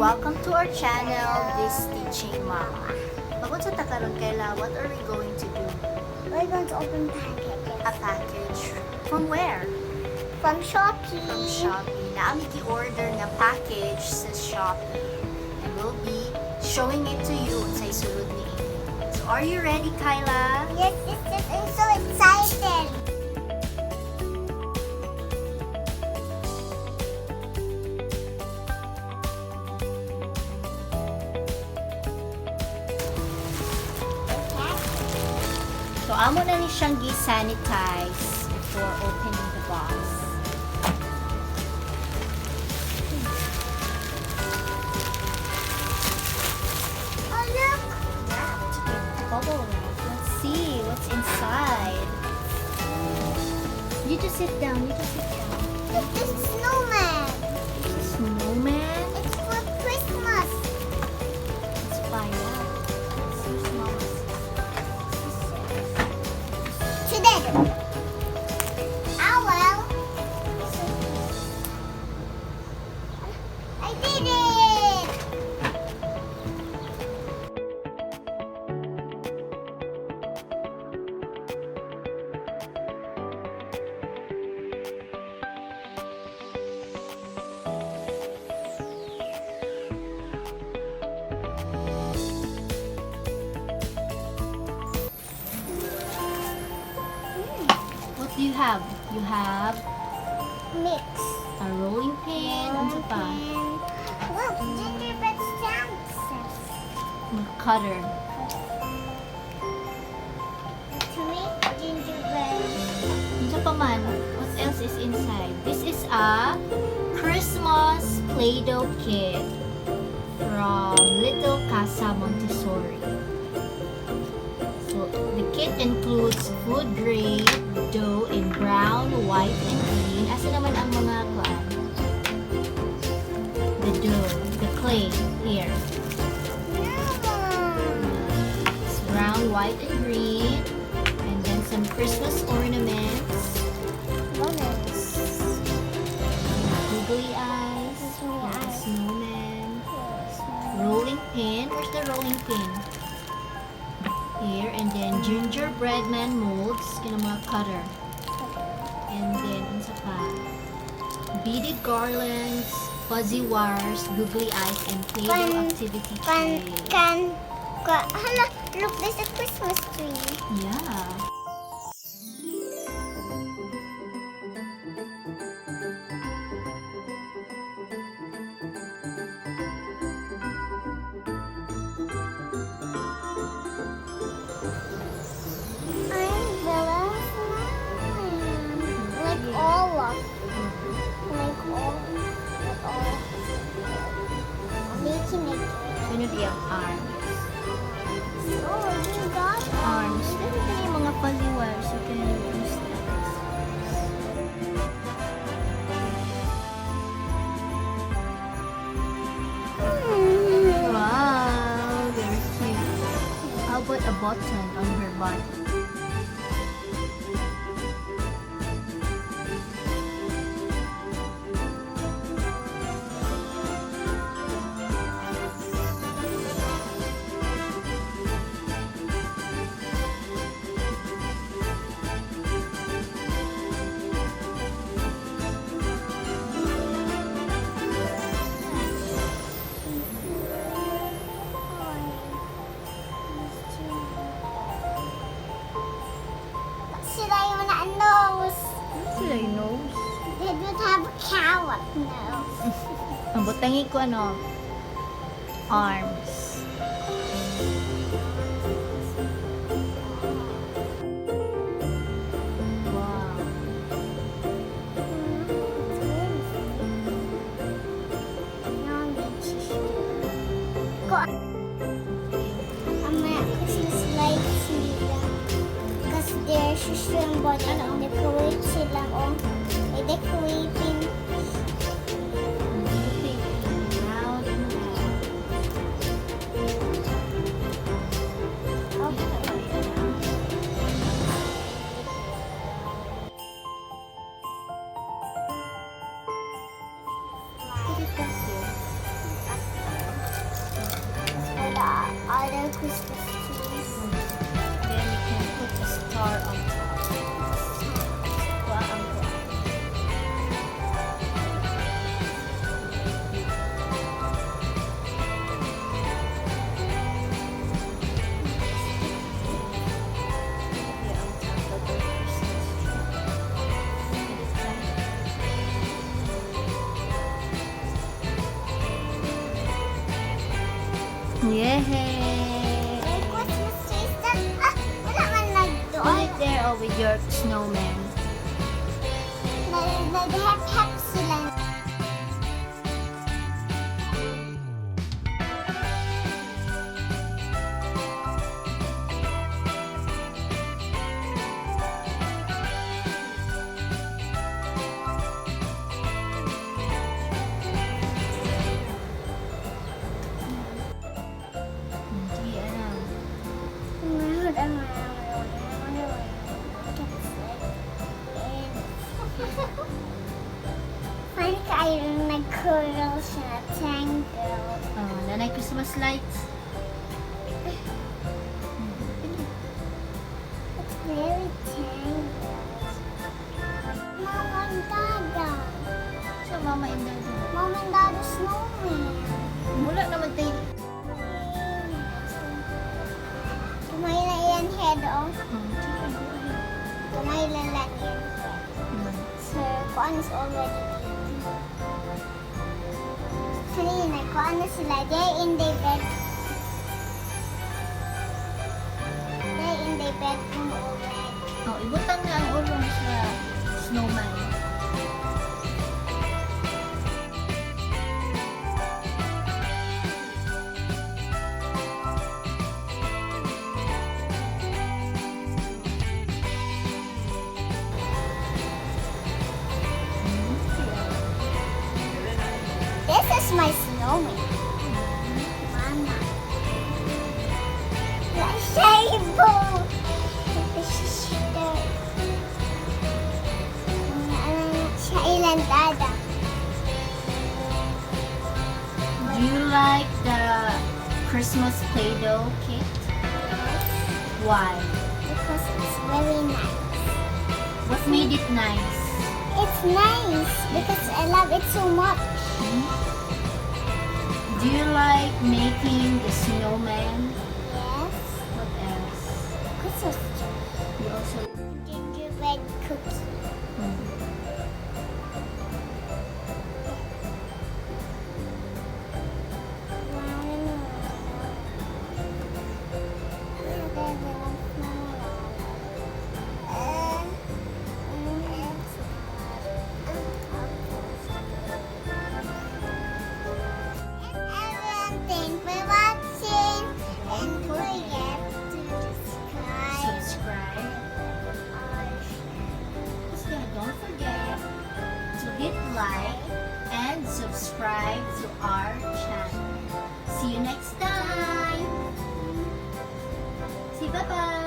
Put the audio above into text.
Welcome to our channel, This Teaching Mama. Bago sa takaron Kayla, what are we going to do? We're going to open packages. A package. From where? From Shopee. From Shopee. Naami gi-order nga package sa Shopee. And we'll be showing it to you sa isulod ni Amy. So are you ready, Kyla? Yes, I'm so excited. So amo na ni siyang gi-sanitize before opening the box. Oh, look. Bubble wrap. Let's see what's inside. You just sit down. Look, this is snowman. Snowman. It's for Christmas. Let's find out. So small. Today. Oh, well. I did it. What do you have? You have Mix. a rolling pin. Ano pa? Look, gingerbread stamps. Cutter. To make gingerbread. Ano pa man? What else is inside? This is a Christmas Play-Doh kit from Little Casa Montessori. So the kit includes food grade dough in brown, white, and green. Asa naman ang mga kuan? The dough, the clay here. It's brown, white, and green. And then some Christmas ornaments. Googly eyes. Like a snowman. Rolling pin. Where's the rolling pin? Here. And then gingerbread man molds. Kaya mga cutter. And then, ano sa pa? Beaded garlands, fuzzy wires, googly eyes, and Play-Doh activity tray. Hala, look, there's a Christmas tree. Yeah. I'm Bella. Like all of making it. Sunod yung arms. Oh, you got Arms. Pero ito yung mga fuzzy wires. So, can you use that? Wow, very cute. How about a button on her body? Sila yung na nose. Sila yung nose. They don't have a carrot nose. Ang butangi ko ano? Arms. Wow. Ang mga Christmas lights nila. Kasi they're shushing body and decorate sila. Oh, may decorating. Round and round. other Christmas trees. Then you can put a star on top. Kuha ang kuha. Here on top of the Christmas tree. Yay! May Christmas trees na, wala man Put nagdoon. it there oh, with your snowman. Nag-hep-hep sila. Hindi, ano. Parang kayo nag-curl siya, tangle. Oh, nanay Christmas lights. It's very tangled. Mama and Dada. So, mama and dad. Mama and Dada snowman. Mula naman tayo. Tumay na yan head off. Tumay na lang yan head. Sir, kuan is already eaten. Kanina, kuan na sila. They're in their bed. They're in their bedroom already. Oh, ibutang na ang ulong sa snowman. This is my snowman. Mama. Like Shable. Siya ilan Dada. Do you like the Christmas Play-Doh kit? Why? Because it's very nice. What made it nice? It's nice because I love it so much. Do you like making the snowman? Yes. What else? Christmas tree. You also... Gingerbread cookie. Thank for watching and forget to subscribe. Subscribe. Or Don't forget to hit like and subscribe to our channel. See you next time. See, bye-bye.